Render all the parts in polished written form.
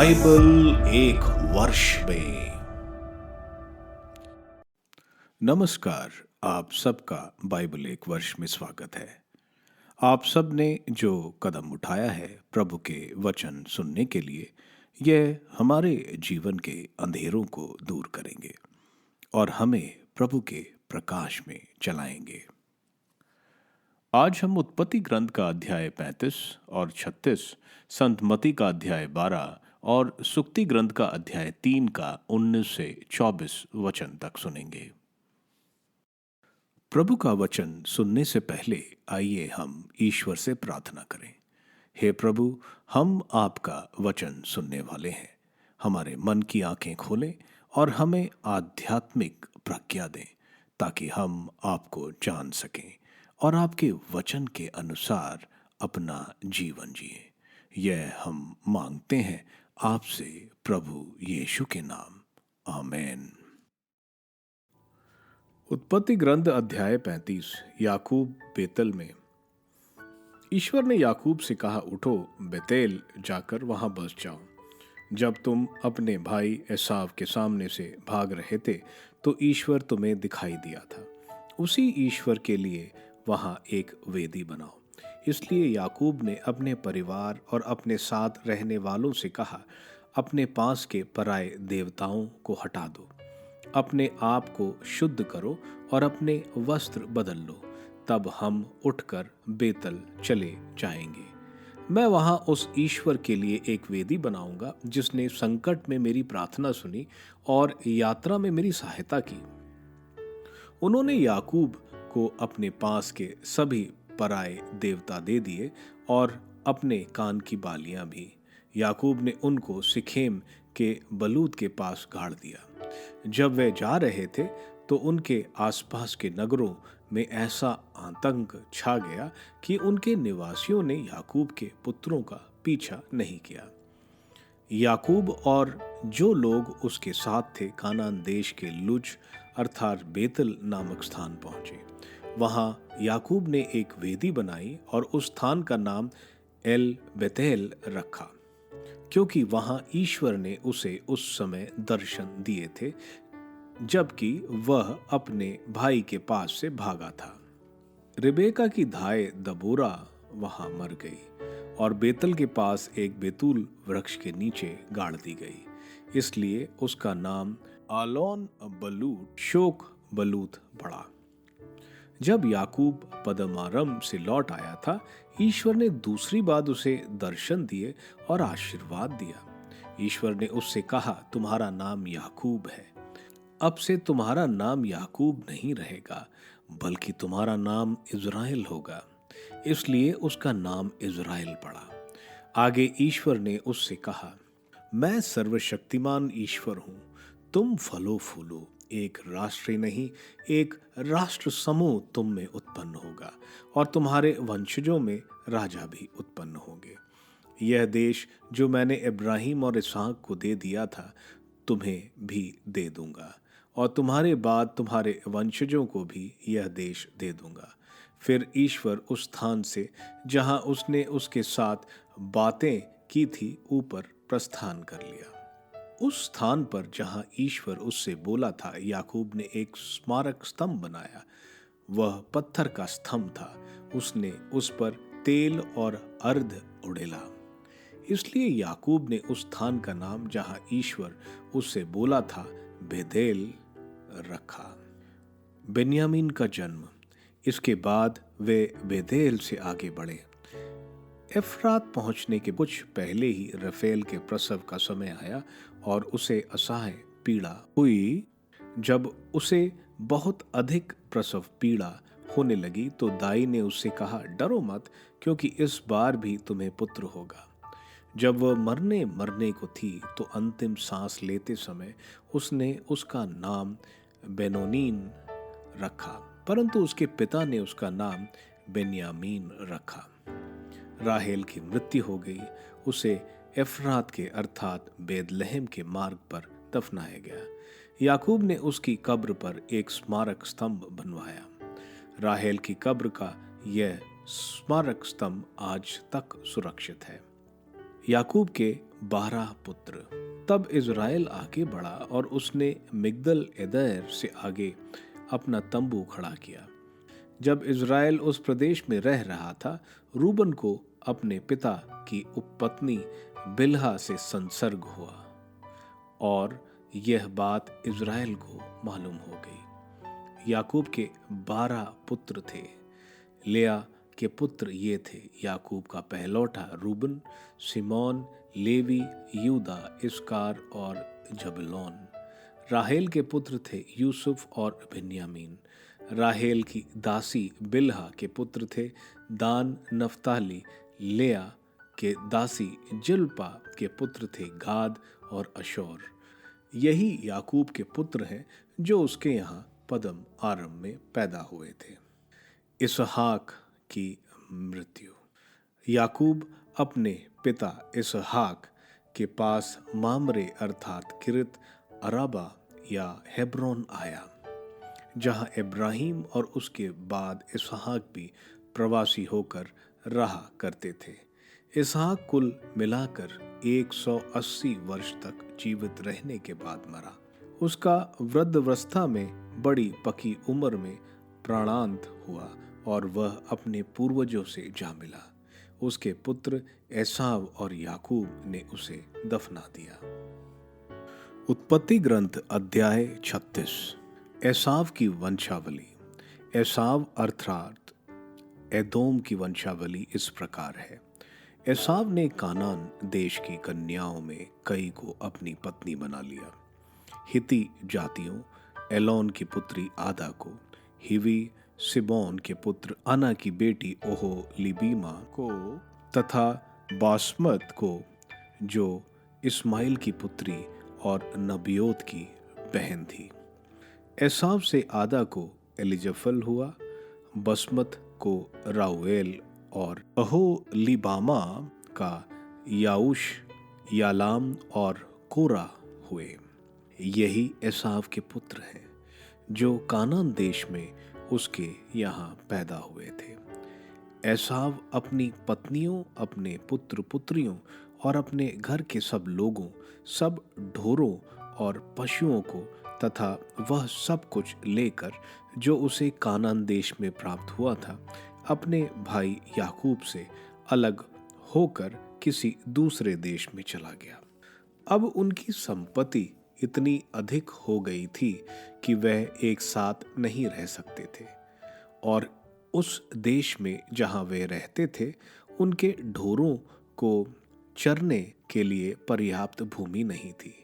Bible एक वर्ष में। नमस्कार, आप सबका बाइबल एक वर्ष में स्वागत है। आप सब ने जो कदम उठाया है प्रभु के वचन सुनने के लिए, यह हमारे जीवन के अंधेरों को दूर करेंगे और हमें प्रभु के प्रकाश में चलाएंगे। आज हम उत्पत्ति ग्रंथ का अध्याय 35 और 36, संत मत्ती का अध्याय 12 और सुक्ति ग्रंथ का अध्याय 3 का 19 से 24 वचन तक सुनेंगे। प्रभु का वचन सुनने से पहले आइए हम ईश्वर से प्रार्थना करें। हे प्रभु, हम आपका वचन सुनने वाले हैं। हमारे मन की आंखें खोलें और हमें आध्यात्मिक प्रज्ञा दें ताकि हम आपको जान सकें और आपके वचन के अनुसार अपना जीवन जिए। यह हम मांगते हैं आपसे प्रभु यीशु के नाम, आमीन। उत्पत्ति ग्रंथ अध्याय 35। याकूब बेतल में। ईश्वर ने याकूब से कहा, उठो, बेतेल जाकर वहां बस जाओ। जब तुम अपने भाई एसाव के सामने से भाग रहे थे तो ईश्वर तुम्हें दिखाई दिया था। उसी ईश्वर के लिए वहां एक वेदी बनाओ। इसलिए याकूब ने अपने परिवार और अपने साथ रहने वालों से कहा, अपने पास के पराये देवताओं को हटा दो, अपने आप को शुद्ध करो और अपने वस्त्र बदल लो, तब हम उठकर बेतल चले जाएंगे। मैं वहां उस ईश्वर के लिए एक वेदी बनाऊंगा जिसने संकट में मेरी प्रार्थना सुनी और यात्रा में मेरी सहायता की। उन्होंने याकूब को अपने पास के सभी पराये देवता दे दिए और अपने कान की बालियां भी। याकूब ने उनको सिखेम के बलूत के पास गाड़ दिया। जब वे जा रहे थे तो उनके आसपास के नगरों में ऐसा आतंक छा गया कि उनके निवासियों ने याकूब के पुत्रों का पीछा नहीं किया। याकूब और जो लोग उसके साथ थे कानान देश के लुज अर्थात बेतल नामक स्थान पहुंचे। वहां याकूब ने एक वेदी बनाई और उस स्थान का नाम एल बेतेल रखा, क्योंकि वहां ईश्वर ने उसे उस समय दर्शन दिए थे जबकि वह अपने भाई के पास से भागा था। रिबेका की धाय दबोरा वहां मर गई और बेतल के पास एक बेतूल वृक्ष के नीचे गाड़ दी गई। इसलिए उसका नाम आलोन बलूत शोक बलूत पड़ा। जब याकूब पदमारम से लौट आया था, ईश्वर ने दूसरी बार उसे दर्शन दिए और आशीर्वाद दिया। ईश्वर ने उससे कहा, तुम्हारा नाम याकूब है। अब से तुम्हारा नाम याकूब नहीं रहेगा, बल्कि तुम्हारा नाम इज़राइल होगा। इसलिए उसका नाम इज़राइल पड़ा। आगे ईश्वर ने उससे कहा, मैं सर्वशक्तिमान ईश्वर हूं, तुम फलो फूलो, एक राष्ट्र ही नहीं एक राष्ट्र समूह तुम में उत्पन्न होगा और तुम्हारे वंशजों में राजा भी उत्पन्न होंगे। यह देश जो मैंने इब्राहिम और इसहाक को दे दिया था तुम्हें भी दे दूंगा और तुम्हारे बाद तुम्हारे वंशजों को भी यह देश दे दूंगा। फिर ईश्वर उस स्थान से जहां उसने उसके साथ बातें की थी ऊपर प्रस्थान कर लिया। उस स्थान पर जहां ईश्वर उससे बोला था, याकूब ने एक स्मारक स्तंभ बनाया। वह पत्थर का स्तंभ था। उसने उस पर तेल और अर्ध उड़ेला। इसलिए याकूब ने उस स्थान का नाम जहां ईश्वर उससे बोला था बेतेल रखा। बेन्यामीन का जन्म। इसके बाद वे बेतेल से आगे बढ़े। एफ्रात पहुंचने के कुछ पहले ही रफेल के प्रसव का समय आया और उसे असह्य पीड़ा हुई। जब उसे बहुत अधिक प्रसव पीड़ा होने लगी तो दाई ने उससे कहा, डरो मत, क्योंकि इस बार भी तुम्हें पुत्र होगा। जब वह मरने को थी तो अंतिम सांस लेते समय उसने उसका नाम बेनोनीन रखा, परंतु उसके पिता ने उसका नाम बेन्यामीन रखा। राहेल की मृत्यु हो गई। उसे एफ्रात के अर्थात बेदलहम के मार्ग पर दफनाया गया। याकूब ने उसकी कब्र पर एक स्मारक स्तंभ बनवाया। राहेल की कब्र का यह स्मारक स्तंभ आज तक सुरक्षित है। याकूब के 12 पुत्र। तब इज़राइल आगे बढ़ा और उसने मिग्दल एदैर से आगे अपना तंबू खड़ा किया। जब इज़राइल उस प्रदेश में रह रहा था, रूबन को अपने पिता की उपपत्नी बिल्हा से संसर्ग हुआ और यह बात इज़राइल को मालूम हो गई। याकूब के 12 पुत्र थे। लेया के पुत्र ये थे: याकूब का पहलौठा रूबन, सिमोन, लेवी, यूदा, इसकार और जबूलून। राहेल के पुत्र थे यूसुफ और बिन्यामीन। राहेल की दासी बिल्हा के पुत्र थे दान, नफ्ताली। लेया के दासी जिल्पा के पुत्र थे गाद और अशोर। यही याकूब के पुत्र हैं जो उसके यहाँ पदम आरम में पैदा हुए थे। इसहाक की मृत्यु। याकूब अपने पिता इसहाक के पास मामरे अर्थात किरत अराबा या हेब्रोन आया, जहाँ इब्राहिम और उसके बाद इसहाक भी प्रवासी होकर रहा करते थे। इसहाक कुल मिलाकर 180 वर्ष तक जीवित रहने के बाद मरा। उसका वृद्धावस्था में बड़ी पकी उम्र में प्राणांत हुआ और वह अपने पूर्वजों से जा मिला। उसके पुत्र एसाव और याकूब ने उसे दफना दिया। उत्पत्ति ग्रंथ अध्याय 36। एसाव की वंशावली। एसाव अर्थात एदोम की वंशावली इस प्रकार है। एसाव ने कानान देश की कन्याओं में कई को अपनी पत्नी बना लिया। हिती जातियों एलोन की पुत्री आदा को, हिवी सिबोन के पुत्र अना की बेटी ओहो लिबीमा को तथा बासमत को, जो इस्माइल की पुत्री और नबियोत की बहन थी। एसाव से आदा को एलिजफल हुआ, बसमत को राउएल और अहो लिबामा का याऊश, यालाम और कोरा हुए। यही एसाव के पुत्र हैं जो कानान देश में उसके यहाँ पैदा हुए थे। एसाव अपनी पत्नियों, अपने पुत्र पुत्रियों और अपने घर के सब लोगों, सब ढोरों और पशुओं को तथा वह सब कुछ लेकर जो उसे कानान देश में प्राप्त हुआ था, अपने भाई याकूब से अलग होकर किसी दूसरे देश में चला गया। अब उनकी संपत्ति इतनी अधिक हो गई थी कि वह एक साथ नहीं रह सकते थे और उस देश में जहाँ वे रहते थे उनके ढोरों को चरने के लिए पर्याप्त भूमि नहीं थी।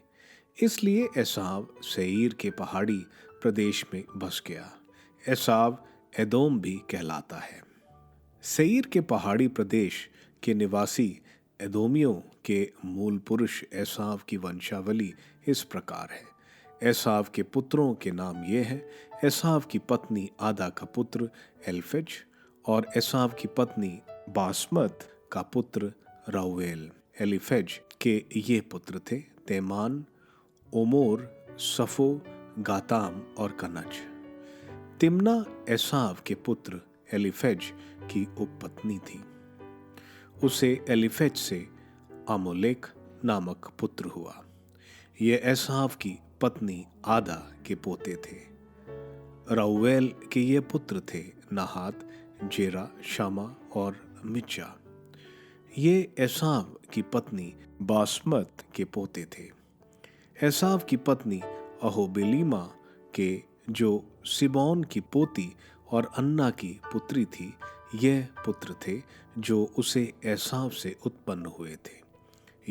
इसलिए एसाव सेईर के पहाड़ी प्रदेश में बस गया। एसाव एदोम भी कहलाता है। सेईर के पहाड़ी प्रदेश के निवासी एदोमियों के मूल पुरुष एसाव की वंशावली इस प्रकार है। एसाव के पुत्रों के नाम ये हैं: एसाव की पत्नी आदा का पुत्र एल्फज और एसाव की पत्नी बासमत का पुत्र राउएल। एलिफज के ये पुत्र थे: तेमान, ओमोर, सफो, गाताम और कनज। तिम्ना एसाव के पुत्र एलिफज की उपपत्नी थी। उसे एलिफज से आमोलेक नामक पुत्र हुआ। ये एसाव की पत्नी आदा के पोते थे। राउएल के ये पुत्र थे: नहात, जेरा, शामा और मिज्जा। ये एसाव की पत्नी बासमत के पोते थे। एसाव की पत्नी अहोबिलीमा के, जो सिबोन की पोती और अन्ना की पुत्री थी, यह पुत्र थे जो उसे एसाव से उत्पन्न हुए थे: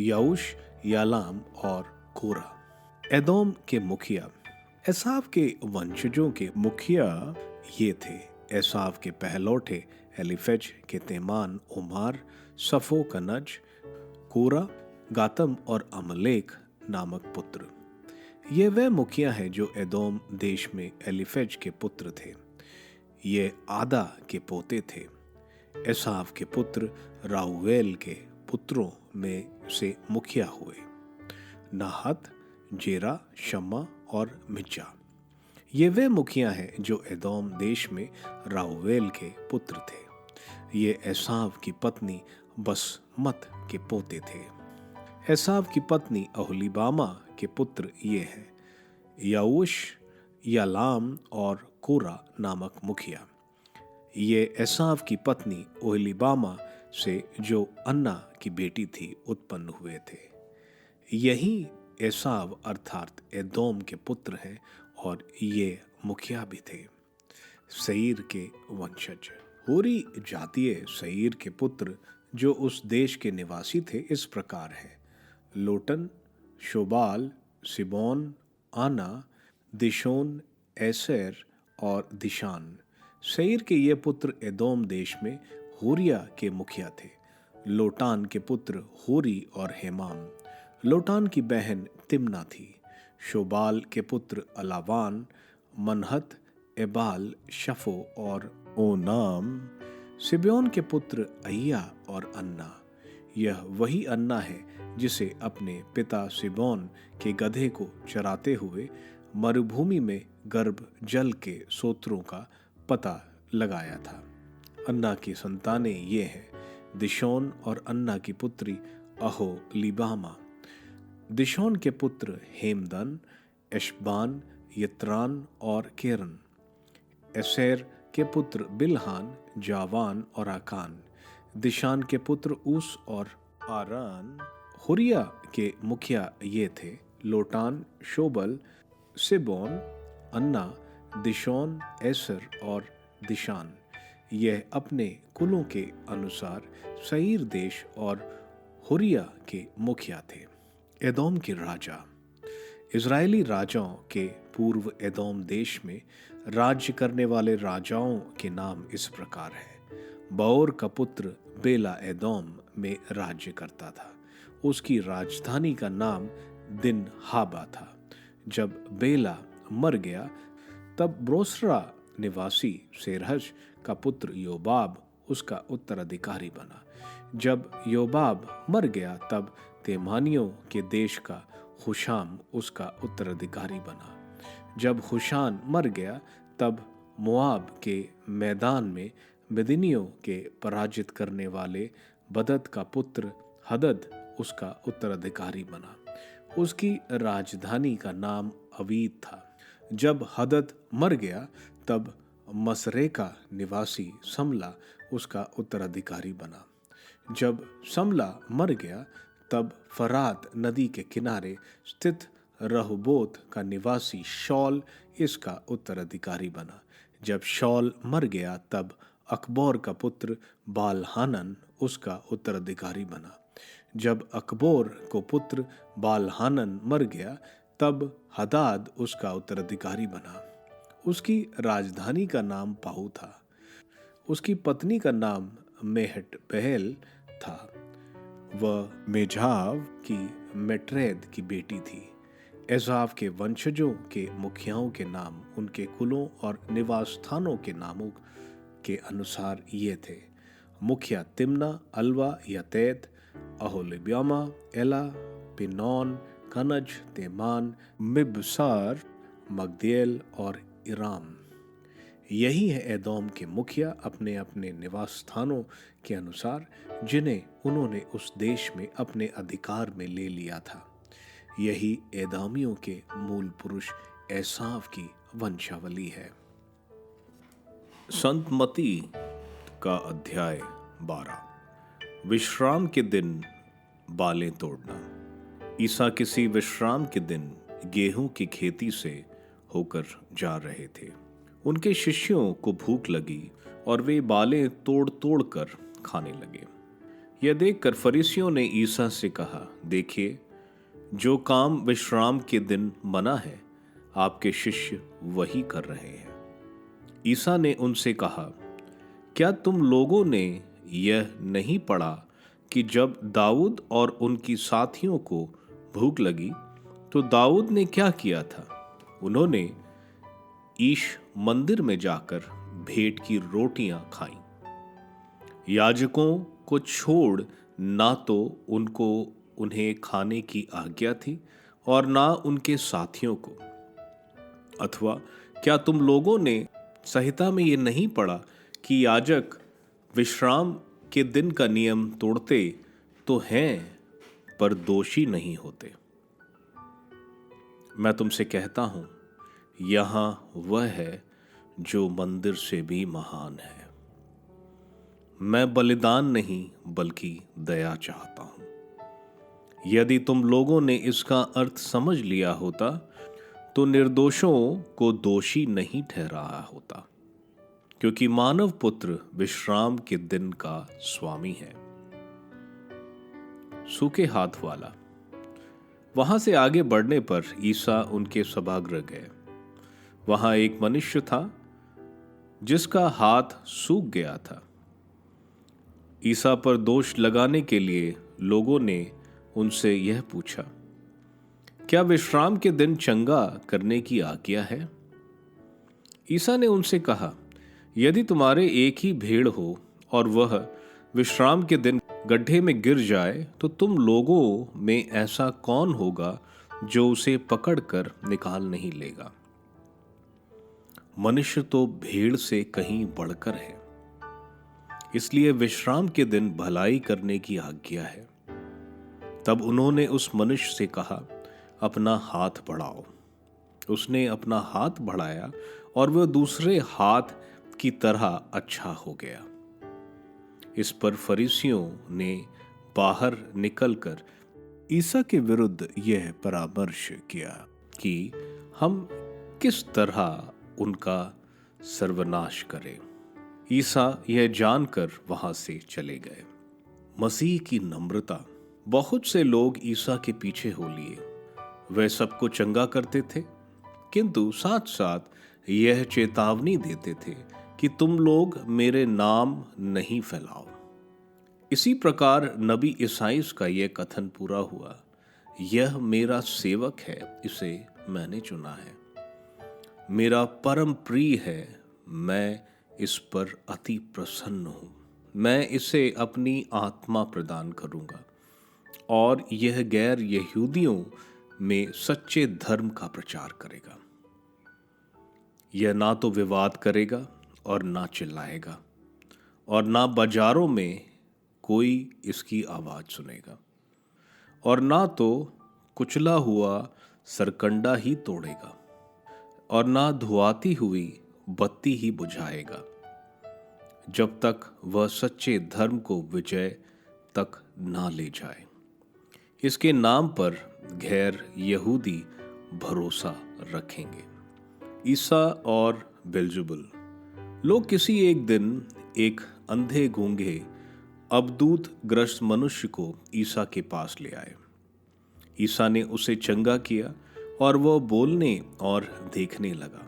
याऊश, यालाम और कोरा। एदोम के मुखिया। एसाव के वंशजों के मुखिया ये थे: एसाव के पहलौठे एलिफज के तेमान, ओमार, सफो, कनज, कोरा, गातम और अमलेक नामक पुत्र। ये वे मुखिया हैं जो एदोम देश में एलिफज के पुत्र थे। ये आदा के पोते थे। एसाव के पुत्र राउएल के पुत्रों में से मुखिया हुए: नाहत, जेरा, शम्मा और मिज्जा। ये वे मुखिया हैं जो एदोम देश में राउएल के पुत्र थे। ये एसाव की पत्नी बसमत के पोते थे। एसाव की पत्नी ओहोलीबामा के पुत्र ये हैं, याऊश, यालाम और कोरा नामक मुखिया। ये एसाव की पत्नी ओहोलीबामा से जो अन्ना की बेटी थी उत्पन्न हुए थे। यही एसाव अर्थात एदोम के पुत्र हैं और ये मुखिया भी थे। सईर के वंशज। होरी जातीय सईर के पुत्र जो उस देश के निवासी थे इस प्रकार है: लोटन, शोबाल, सिबोन, आना, दिशोन, एसेर और दिशान। सईर के ये पुत्र एदोम देश में होरिया के मुखिया थे। लोटान के पुत्र होरी और हेमाम। लोटान की बहन तिम्ना थी। शोबाल के पुत्र अलावान, मनहत, एबाल, शफो और ओनाम। सिब्योन के पुत्र अय्या और अन्ना। यह वही अन्ना है जिसे अपने पिता सिबोन के गधे को चराते हुए मरुभूमि में गर्भ जल के सोत्रों का पता लगाया था। अन्ना की संतानें ये हैं: दिशोन और अन्ना की पुत्री ओहोलीबामा। दिशोन के पुत्र हेमदन, एशबान, यत्रान और केरन। एसेर के पुत्र बिलहान, जावान और आकान। दिशान के पुत्र ऊस और आरान। हुरिया के मुखिया ये थे: लोटान, शोबल, सिबोन, अन्ना, दिशोन, एसर और दिशान। यह अपने कुलों के अनुसार सईर देश और हुरिया के मुखिया थे। एदोम के राजा। इजरायली राजाओं के पूर्व एदोम देश में राज्य करने वाले राजाओं के नाम इस प्रकार है: बओर का पुत्र बेला एदोम में राज्य करता था। उसकी राजधानी का नाम दिन हाबा था। जब बेला मर गया तब ब्रोसरा निवासी सेरहज का पुत्र योबाब उसका उत्तराधिकारी बना। जब योबाब मर गया तब तेमानियों के देश का हुशाम उसका उत्तराधिकारी बना। जब हुशान मर गया तब मोआब के मैदान में मिदिनियों के पराजित करने वाले बदद का पुत्र हदद उसका उत्तराधिकारी बना। उसकी राजधानी का नाम अवीद था। जब हदद मर गया तब मसरेका निवासी समला उसका उत्तराधिकारी बना। जब समला मर गया तब फरात नदी के किनारे स्थित रहबोत का निवासी शौल इसका उत्तराधिकारी बना। जब शौल मर गया तब अकबोर का पुत्र बालहानन उसका उत्तराधिकारी बना। जब अकबोर को पुत्र बालहानन मर गया तब हदाद उसका उत्तराधिकारी बना। उसकी राजधानी का नाम पाहु था। उसकी पत्नी का नाम मेहट बहल था। वह मेझाव की मेट्रेद की बेटी थी। एसाव के वंशजों के मुखियाओं के नाम उनके कुलों और निवास स्थानों के नामों के अनुसार ये थे: मुखिया तिम्ना, अल्वा, यतेत, ओहोलीबामा, एला, पिनौन, कनज, तेमान, मिबसार, मगदिएल और इराम। यही है एदोम के मुखिया अपने अपने निवास स्थानों के अनुसार, जिन्हें उन्होंने उस देश में अपने अधिकार में ले लिया था। यही एदोमियों के मूल पुरुष एसाव की वंशावली है। संत मती का अध्याय 12। विश्राम के दिन बालें तोड़ना। ईसा किसी विश्राम के दिन गेहूं की खेती से होकर जा रहे थे। उनके शिष्यों को भूख लगी और वे बालें तोड़ तोड़ कर खाने लगे। यह देखकर फरीसियों ने ईसा से कहा, देखिए, जो काम विश्राम के दिन मना है आपके शिष्य वही कर रहे हैं। ईसा ने उनसे कहा, क्या तुम लोगों ने यह नहीं पढ़ा कि जब दाऊद और उनकी साथियों को भूख लगी तो दाऊद ने क्या किया था? उन्होंने ईश मंदिर में जाकर भेंट की रोटियां खाईं। याजकों को छोड़ ना तो उन्हें खाने की आज्ञा थी और ना उनके साथियों को। अथवा क्या तुम लोगों ने संहिता में ये नहीं पढ़ा कि याजक विश्राम के दिन का नियम तोड़ते तो हैं पर दोषी नहीं होते। मैं तुमसे कहता हूं, यहां वह है जो मंदिर से भी महान है। मैं बलिदान नहीं बल्कि दया चाहता हूं। यदि तुम लोगों ने इसका अर्थ समझ लिया होता तो निर्दोषों को दोषी नहीं ठहराया होता, क्योंकि मानव पुत्र विश्राम के दिन का स्वामी है। सूखे हाथ वाला। वहां से आगे बढ़ने पर ईसा उनके सभागृह गए। वहां एक मनुष्य था जिसका हाथ सूख गया था। ईसा पर दोष लगाने के लिए लोगों ने उनसे यह पूछा, क्या विश्राम के दिन चंगा करने की आज्ञा है? ईसा ने उनसे कहा, यदि तुम्हारे एक ही भेड़ हो और वह विश्राम के दिन गड्ढे में गिर जाए तो तुम लोगों में ऐसा कौन होगा जो उसे पकड़कर निकाल नहीं लेगा? मनुष्य तो भेड़ से कहीं बढ़कर है। इसलिए विश्राम के दिन भलाई करने की आज्ञा है। तब उन्होंने उस मनुष्य से कहा, अपना हाथ बढ़ाओ। उसने अपना हाथ बढ़ाया और वह दूसरे हाथ की तरह अच्छा हो गया। इस पर फरीसियों ने बाहर निकलकर ईसा के विरुद्ध यह परामर्श किया कि हम किस तरह उनका सर्वनाश करें। ईसा यह जानकर वहां से चले गए। मसीह की नम्रता। बहुत से लोग ईसा के पीछे हो लिए। वे सबको चंगा करते थे, किंतु साथ साथ यह चेतावनी देते थे कि तुम लोग मेरे नाम नहीं फैलाओ। इसी प्रकार नबी ईसाइयाह का यह कथन पूरा हुआ, यह मेरा सेवक है, इसे मैंने चुना है। मेरा परम प्रिय है, मैं इस पर अति प्रसन्न हूं। मैं इसे अपनी आत्मा प्रदान करूंगा और यह गैर यहूदियों में सच्चे धर्म का प्रचार करेगा। यह ना तो विवाद करेगा और ना चिल्लाएगा, और ना बाजारों में कोई इसकी आवाज सुनेगा, और ना तो कुचला हुआ सरकंडा ही तोड़ेगा, और ना धुआती हुई बत्ती ही बुझाएगा, जब तक वह सच्चे धर्म को विजय तक ना ले जाए। इसके नाम पर गैर यहूदी भरोसा रखेंगे। ईसा और बेल्ज़ेबुल। लोग किसी एक दिन एक अंधे गूंगे अबदूत ग्रस्त मनुष्य को ईसा के पास ले आए। ईसा ने उसे चंगा किया और वह बोलने और देखने लगा।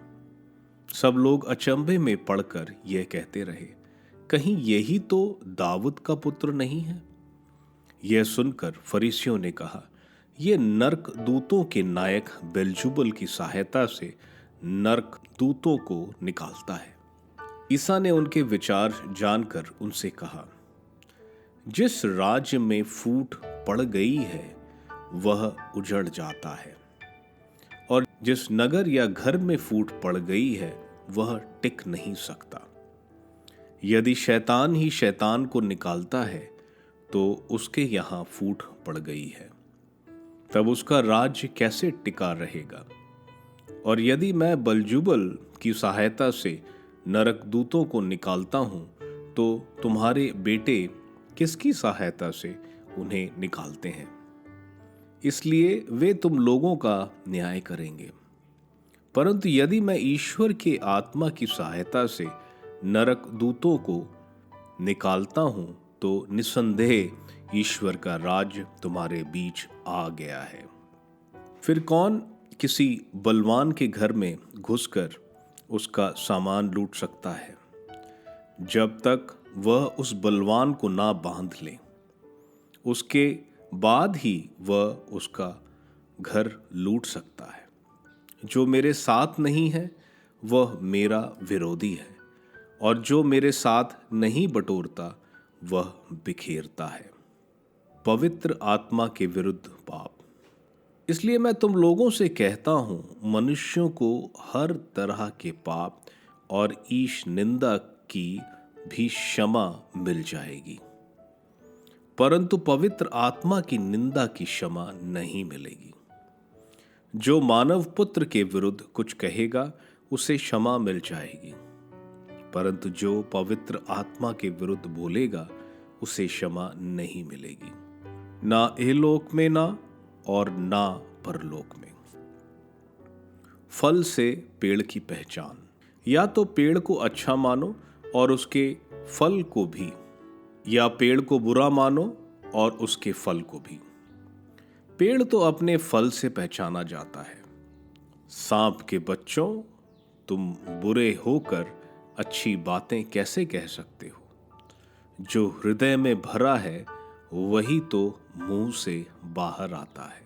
सब लोग अचंभे में पड़कर यह कहते रहे, कहीं यही तो दाऊद का पुत्र नहीं है? यह सुनकर फरीसियों ने कहा, यह नरक दूतों के नायक बेल्ज़ेबुल की सहायता से नरक दूतों को निकालता है। ईसा ने उनके विचार जानकर उनसे कहा, जिस राज्य में फूट पड़ गई है वह उजड़ जाता है, और जिस नगर या घर में फूट पड़ गई है वह टिक नहीं सकता। यदि शैतान ही शैतान को निकालता है तो उसके यहां फूट पड़ गई है, तब उसका राज्य कैसे टिका रहेगा? और यदि मैं बेल्ज़ेबुल की सहायता से नरक दूतों को निकालता हूं तो तुम्हारे बेटे किसकी सहायता से उन्हें निकालते हैं? इसलिए वे तुम लोगों का न्याय करेंगे। परंतु यदि मैं ईश्वर के आत्मा की सहायता से नरक दूतों को निकालता हूं तो निसंदेह ईश्वर का राज्य तुम्हारे बीच आ गया है। फिर कौन किसी बलवान के घर में घुसकर उसका सामान लूट सकता है, जब तक वह उस बलवान को ना बांध ले? उसके बाद ही वह उसका घर लूट सकता है। जो मेरे साथ नहीं है वह मेरा विरोधी है, और जो मेरे साथ नहीं बटोरता वह बिखेरता है। पवित्र आत्मा के विरुद्ध पाप। इसलिए मैं तुम लोगों से कहता हूं, मनुष्यों को हर तरह के पाप और ईश निंदा की भी क्षमा मिल जाएगी, परंतु पवित्र आत्मा की निंदा की क्षमा नहीं मिलेगी। जो मानव पुत्र के विरुद्ध कुछ कहेगा उसे क्षमा मिल जाएगी, परंतु जो पवित्र आत्मा के विरुद्ध बोलेगा उसे क्षमा नहीं मिलेगी, ना इहलोक में ना और ना परलोक में। फल से पेड़ की पहचान। या तो पेड़ को अच्छा मानो और उसके फल को भी, या पेड़ को बुरा मानो और उसके फल को भी। पेड़ तो अपने फल से पहचाना जाता है। सांप के बच्चों, तुम बुरे होकर अच्छी बातें कैसे कह सकते हो? जो हृदय में भरा है वही तो मुंह से बाहर आता है।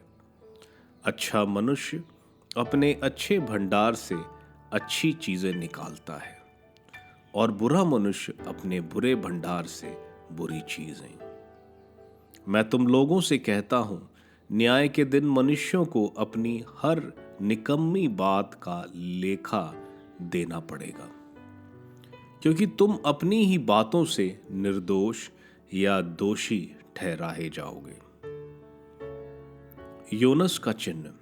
अच्छा मनुष्य अपने अच्छे भंडार से अच्छी चीजें निकालता है और बुरा मनुष्य अपने बुरे भंडार से बुरी चीजें। मैं तुम लोगों से कहता हूं, न्याय के दिन मनुष्यों को अपनी हर निकम्मी बात का लेखा देना पड़ेगा, क्योंकि तुम अपनी ही बातों से निर्दोष या दोषी ठहराए जाओगे। योनस का चिन्ह।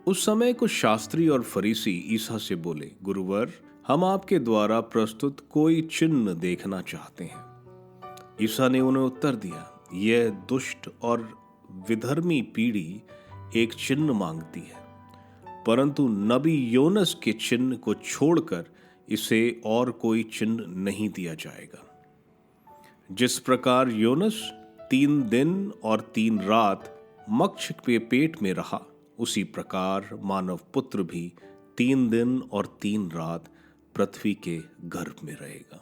उस समय कुछ शास्त्री और फरीसी ईसा से बोले, गुरुवर, हम आपके द्वारा प्रस्तुत कोई चिन्ह देखना चाहते हैं। ईसा ने उन्हें उत्तर दिया, यह दुष्ट और विधर्मी पीढ़ी एक चिन्ह मांगती है, परंतु नबी योनस के चिन्ह को छोड़कर इसे और कोई चिन्ह नहीं दिया जाएगा। जिस प्रकार योनस 3 दिन और 3 रात मत्स्य के पेट में रहा, उसी प्रकार मानव पुत्र भी 3 दिन और 3 रात पृथ्वी के गर्भ में रहेगा।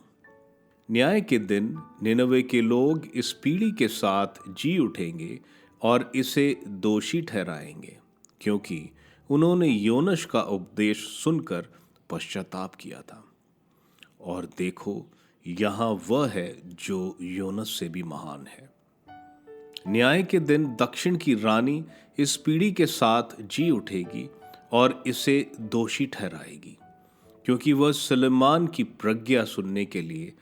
न्याय के दिन निनवे के लोग इस पीढ़ी के साथ जी उठेंगे और इसे दोषी ठहराएंगे, क्योंकि उन्होंने योनस का उपदेश सुनकर पश्चाताप किया था। और देखो, यहाँ वह है जो योनस से भी महान है। न्याय के दिन दक्षिण की रानी इस पीढ़ी के साथ जी उठेगी और इसे दोषी ठहराएगी, क्योंकि वह सुलेमान की प्रज्ञा सुनने के लिए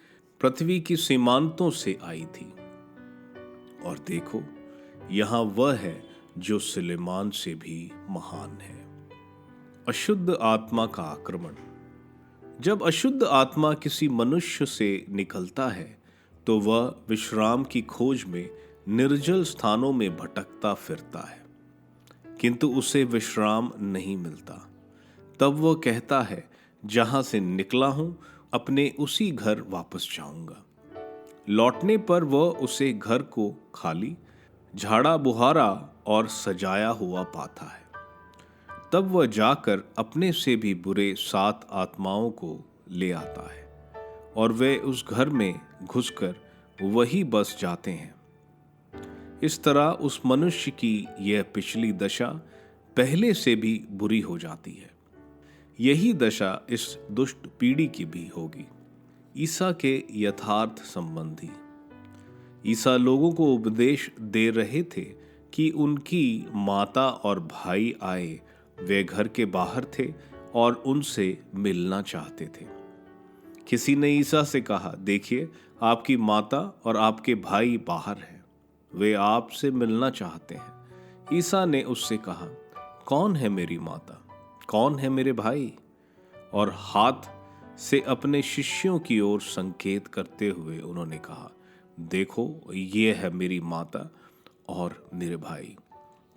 पृथ्वी की सीमांतों से आई थी। और देखो, यहाँ वह है जो सुलेमान से भी महान है। अशुद्ध आत्मा का आक्रमण। जब अशुद्ध आत्मा किसी मनुष्य से निकलता है तो वह विश्राम की खोज में निर्जल स्थानों में भटकता फिरता है, किंतु उसे विश्राम नहीं मिलता। तब वह कहता है, जहां से निकला हूं अपने उसी घर वापस जाऊंगा। लौटने पर वह उसे घर को खाली, झाड़ा बुहारा और सजाया हुआ पाता है। तब वह जाकर अपने से भी बुरे 7 आत्माओं को ले आता है और वे उस घर में घुसकर वही बस जाते हैं। इस तरह उस मनुष्य की यह पिछली दशा पहले से भी बुरी हो जाती है। यही दशा इस दुष्ट पीढ़ी की भी होगी। ईसा के यथार्थ संबंधी। ईसा लोगों को उपदेश दे रहे थे कि उनकी माता और भाई आए, वे घर के बाहर थे और उनसे मिलना चाहते थे। किसी ने ईसा से कहा, देखिए, आपकी माता और आपके भाई बाहर हैं, वे आपसे मिलना चाहते हैं। ईसा ने उससे कहा, कौन है मेरी माता, कौन है मेरे भाई? और हाथ से अपने शिष्यों की ओर संकेत करते हुए उन्होंने कहा, देखो, ये है मेरी माता और मेरे भाई।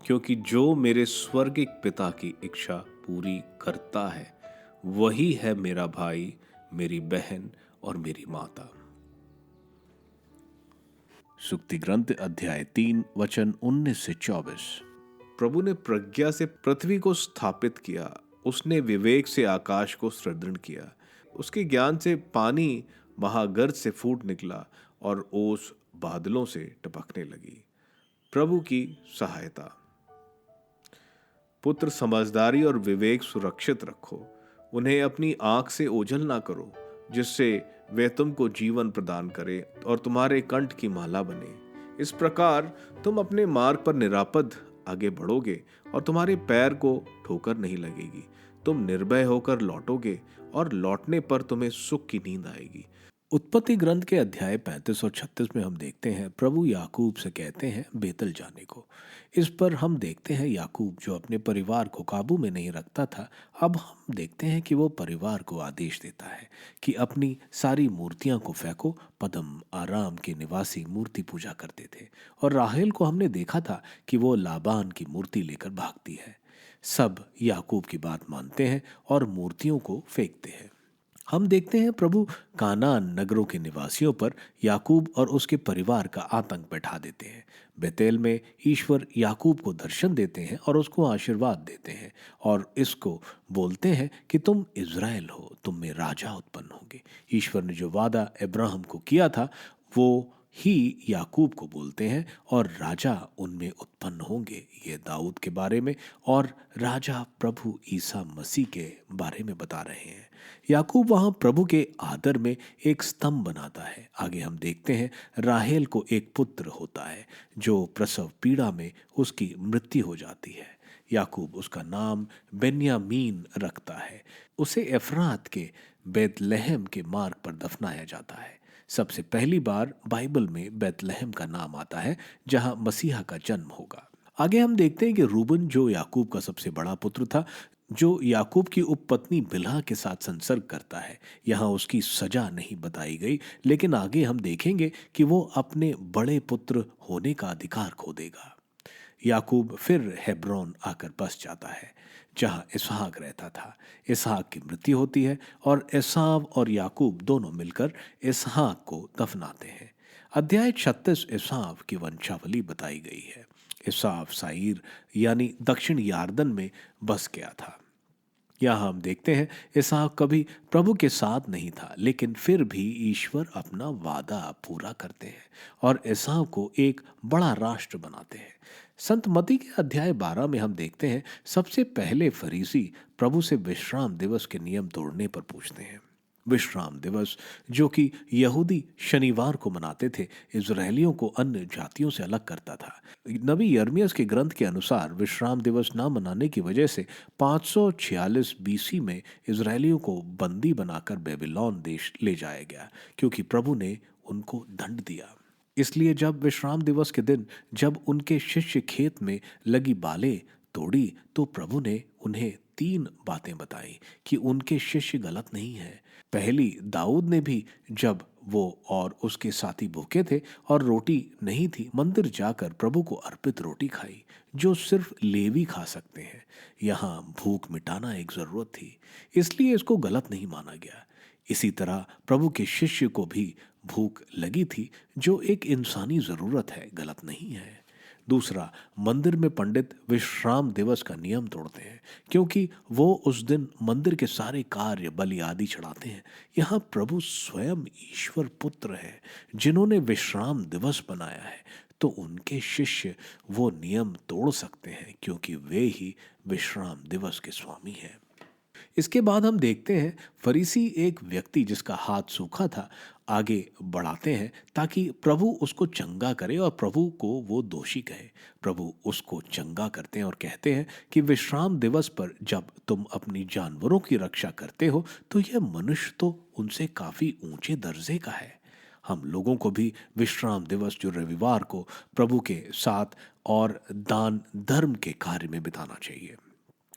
क्योंकि जो मेरे स्वर्गिक पिता की इच्छा पूरी करता है वही है मेरा भाई, मेरी बहन और मेरी माता। सुक्ति ग्रंथ अध्याय 3 वचन 19 से 24। प्रभु ने प्रज्ञा से पृथ्वी को स्थापित किया, उसने विवेक से आकाश को सुदृढ़ किया। उसके ज्ञान से पानी महागर्ज से फूट निकला और ओस बादलों से टपकने लगी। प्रभु की सहायता। पुत्र, समझदारी और विवेक सुरक्षित रखो, उन्हें अपनी आंख से ओझल ना करो, जिससे वे तुमको जीवन प्रदान करे और तुम्हारे कंठ की माला बने। इस प्रकार तुम अपने मार्ग पर निरापद आगे बढ़ोगे और तुम्हारे पैर को ठोकर नहीं लगेगी। तुम निर्भय होकर लौटोगे और लौटने पर तुम्हें सुख की नींद आएगी। उत्पत्ति ग्रंथ के अध्याय 35 और 36 में हम देखते हैं प्रभु याकूब से कहते हैं बेतल जाने को। इस पर हम देखते हैं याकूब जो अपने परिवार को काबू में नहीं रखता था, अब हम देखते हैं कि वो परिवार को आदेश देता है कि अपनी सारी मूर्तियां को फेंको। पदम आराम के निवासी मूर्ति पूजा करते थे और राहेल को हमने देखा था कि वो लाबान की मूर्ति लेकर भागती है। सब याकूब की बात मानते हैं और मूर्तियों को फेंकते हैं। हम देखते हैं प्रभु कानान नगरों के निवासियों पर याकूब और उसके परिवार का आतंक बैठा देते हैं। बेतेल में ईश्वर याकूब को दर्शन देते हैं और उसको आशीर्वाद देते हैं और इसको बोलते हैं कि तुम इज़राइल हो, तुम में राजा उत्पन्न होंगे। ईश्वर ने जो वादा अब्राहम को किया था वो ही याकूब को बोलते हैं और राजा उनमें उत्पन्न होंगे। ये दाऊद के बारे में और राजा प्रभु ईसा मसीह के बारे में बता रहे हैं। याकूब वहां प्रभु के आदर में एक स्तंभ बनाता है। आगे हम देखते हैं राहेल को एक पुत्र होता है जो प्रसव पीड़ा में उसकी मृत्यु हो जाती है। याकूब उसका नाम बेन्यामीन रखता है। उसे एफरात के बेतलहम के मार्ग पर दफनाया जाता है। सबसे पहली बार बाइबल में बेतलहम का नाम आता है जहां मसीहा का जन्म होगा। आगे हम देखते हैं कि रूबन जो याकूब का सबसे बड़ा पुत्र था, जो याकूब की उपपत्नी बिल्हा के साथ संसर्ग करता है। यहाँ उसकी सजा नहीं बताई गई, लेकिन आगे हम देखेंगे कि वो अपने बड़े पुत्र होने का अधिकार खो देगा। याकूब फिर हेब्रोन आकर बस जाता है जहां इसहाक रहता था। इसहाक की मृत्यु होती है और एसाव और याकूब दोनों मिलकर इसहाक को दफनाते हैं। अध्याय 36 एसाव की वंशावली बताई गई है। एसाव साईर यानी दक्षिण यार्दन में बस गया था। यहाँ हम देखते हैं इसहाक कभी प्रभु के साथ नहीं था, लेकिन फिर भी ईश्वर अपना वादा पूरा करते हैं और एसाव को एक बड़ा राष्ट्र बनाते हैं। संत मती के अध्याय 12 में हम देखते हैं सबसे पहले फरीसी प्रभु से विश्राम दिवस के नियम तोड़ने पर पूछते हैं। विश्राम दिवस जो कि यहूदी शनिवार को मनाते थे, इजरायलियों को अन्य जातियों से अलग करता था। नबी यर्मियस के ग्रंथ के अनुसार विश्राम दिवस ना मनाने की वजह से 546 बीसी में इजरायलियों को बंदी बनाकर बेबीलोन देश ले जाया गया, क्योंकि प्रभु ने उनको दंड दिया। इसलिए जब विश्राम दिवस के दिन जब उनके शिष्य खेत में लगी बालें तोड़ी तो प्रभु ने उन्हें 3 बातें बताई कि उनके शिष्य गलत नहीं हैं। पहली, दाऊद ने भी जब वो और उसके साथी भूखे थे और रोटी नहीं थी, मंदिर जाकर प्रभु को अर्पित रोटी खाई जो सिर्फ लेवी खा सकते हैं। यहाँ भूख मिटाना एक जरूरत थी, इसलिए इसको गलत नहीं माना गया। इसी तरह प्रभु के शिष्य को भी भूख लगी थी जो एक इंसानी जरूरत है, गलत नहीं है। दूसरा, मंदिर में पंडित विश्राम दिवस का नियम तोड़ते हैं क्योंकि वो उस दिन मंदिर के सारे कार्य बलि आदि चढ़ाते हैं। यहाँ प्रभु स्वयं ईश्वर पुत्र है जिन्होंने विश्राम दिवस बनाया है, तो उनके शिष्य वो नियम तोड़ सकते हैं क्योंकि वे ही विश्राम दिवस के स्वामी हैं। इसके बाद हम देखते हैं फरीसी एक व्यक्ति जिसका हाथ सूखा था आगे बढ़ाते हैं ताकि प्रभु उसको चंगा करे और प्रभु को वो दोषी कहे। प्रभु उसको चंगा करते हैं और कहते हैं कि विश्राम दिवस पर जब तुम अपनी जानवरों की रक्षा करते हो तो यह मनुष्य तो उनसे काफी ऊंचे दर्जे का है। हम लोगों को भी विश्राम दिवस जो रविवार को प्रभु के साथ और दान धर्म के कार्य में बिताना चाहिए।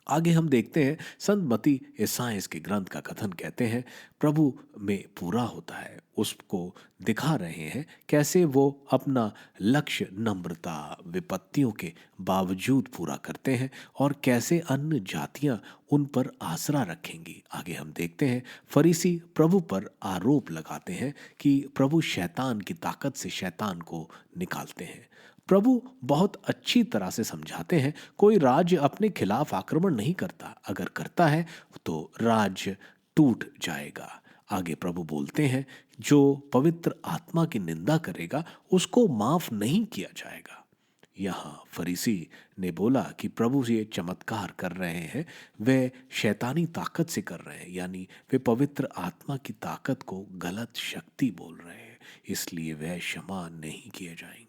आगे हम देखते हैं संत मती ईसाइयाह के ग्रंथ का कथन कहते हैं प्रभु में पूरा होता है। उसको दिखा रहे हैं कैसे वो अपना लक्ष्य नम्रता विपत्तियों के बावजूद पूरा करते हैं और कैसे अन्य जातियां उन पर आसरा रखेंगी। आगे हम देखते हैं फरीसी प्रभु पर आरोप लगाते हैं कि प्रभु शैतान की ताकत से शैतान को निकालते हैं। प्रभु बहुत अच्छी तरह से समझाते हैं कोई राज्य अपने खिलाफ आक्रमण नहीं करता, अगर करता है तो राज्य टूट जाएगा। आगे प्रभु बोलते हैं जो पवित्र आत्मा की निंदा करेगा उसको माफ नहीं किया जाएगा। यहाँ फरीसी ने बोला कि प्रभु ये चमत्कार कर रहे हैं वे शैतानी ताकत से कर रहे हैं, यानी वे पवित्र आत्मा की ताकत को गलत शक्ति बोल रहे हैं, इसलिए वह क्षमा नहीं किए जाएंगे।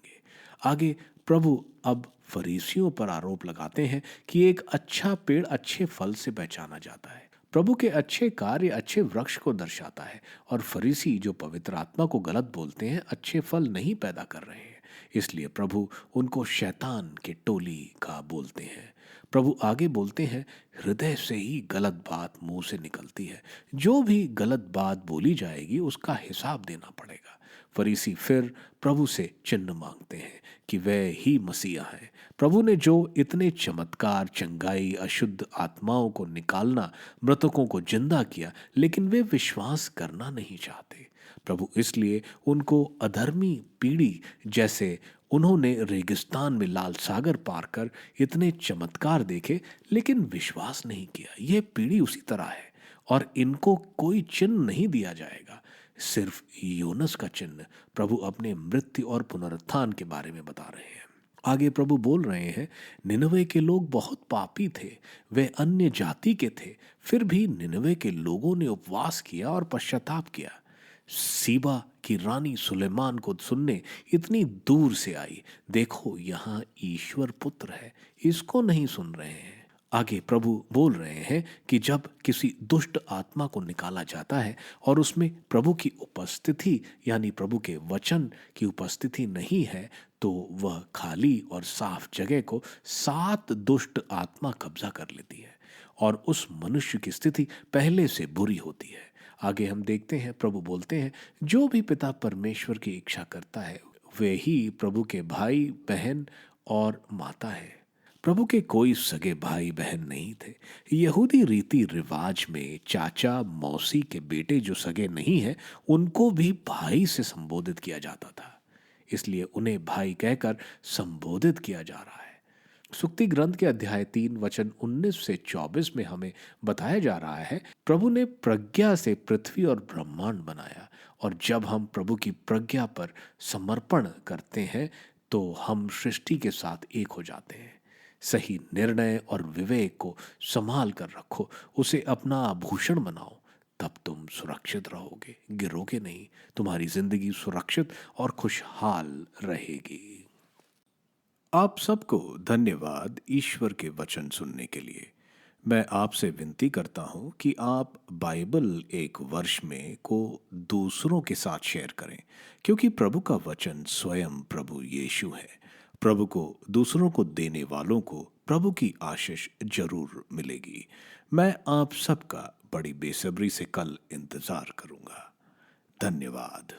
आगे प्रभु अब फरीसियों पर आरोप लगाते हैं कि एक अच्छा पेड़ अच्छे फल से पहचाना जाता है। प्रभु के अच्छे कार्य अच्छे वृक्ष को दर्शाता है, और फरीसी जो पवित्र आत्मा को गलत बोलते हैं अच्छे फल नहीं पैदा कर रहे हैं। इसलिए प्रभु उनको शैतान के टोली का बोलते हैं। प्रभु आगे बोलते हैं, हृदय से ही गलत बात मुंह से निकलती है। जो भी गलत बात बोली जाएगी उसका हिसाब देना पड़ेगा। फरीसी फिर प्रभु से चिन्ह मांगते हैं कि वह ही मसीहा है। प्रभु ने जो इतने चमत्कार, चंगाई, अशुद्ध आत्माओं को निकालना, मृतकों को जिंदा किया, लेकिन वे विश्वास करना नहीं चाहते। प्रभु इसलिए उनको अधर्मी पीढ़ी, जैसे उन्होंने रेगिस्तान में लाल सागर पार कर इतने चमत्कार देखे लेकिन विश्वास नहीं किया, ये पीढ़ी उसी तरह है और इनको कोई चिन्ह नहीं दिया जाएगा, सिर्फ योनस का चिन्ह। प्रभु अपने मृत्यु और पुनरुत्थान के बारे में बता रहे हैं। आगे प्रभु बोल रहे हैं, निनवे के लोग बहुत पापी थे, वे अन्य जाति के थे, फिर भी निनवे के लोगों ने उपवास किया और पश्चाताप किया। सीबा की रानी सुलेमान को सुनने इतनी दूर से आई, देखो यहाँ ईश्वर पुत्र है, इसको नहीं सुन रहे हैं। आगे प्रभु बोल रहे हैं कि जब किसी दुष्ट आत्मा को निकाला जाता है और उसमें प्रभु की उपस्थिति यानी प्रभु के वचन की उपस्थिति नहीं है, तो वह खाली और साफ जगह को 7 दुष्ट आत्मा कब्जा कर लेती है और उस मनुष्य की स्थिति पहले से बुरी होती है। आगे हम देखते हैं, प्रभु बोलते हैं, जो भी पिता परमेश्वर की इच्छा करता है वे ही प्रभु के भाई, बहन और माता है। प्रभु के कोई सगे भाई बहन नहीं थे। यहूदी रीति रिवाज में चाचा मौसी के बेटे जो सगे नहीं हैं उनको भी भाई से संबोधित किया जाता था, इसलिए उन्हें भाई कहकर संबोधित किया जा रहा है। सुक्ति ग्रंथ के अध्याय 3 वचन 19 से 24 में हमें बताया जा रहा है, प्रभु ने प्रज्ञा से पृथ्वी और ब्रह्मांड बनाया, और जब हम प्रभु की प्रज्ञा पर समर्पण करते हैं तो हम सृष्टि के साथ एक हो जाते हैं। सही निर्णय और विवेक को संभाल कर रखो, उसे अपना आभूषण बनाओ, तब तुम सुरक्षित रहोगे, गिरोगे नहीं। तुम्हारी जिंदगी सुरक्षित और खुशहाल रहेगी। आप सबको धन्यवाद ईश्वर के वचन सुनने के लिए। मैं आपसे विनती करता हूं कि आप बाइबल एक वर्ष में को दूसरों के साथ शेयर करें, क्योंकि प्रभु का वचन स्वयं प्रभु यीशु है। प्रभु को दूसरों को देने वालों को प्रभु की आशीष जरूर मिलेगी। मैं आप सबका बड़ी बेसब्री से कल इंतजार करूंगा। धन्यवाद।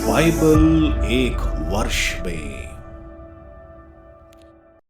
बाइबल एक वर्ष में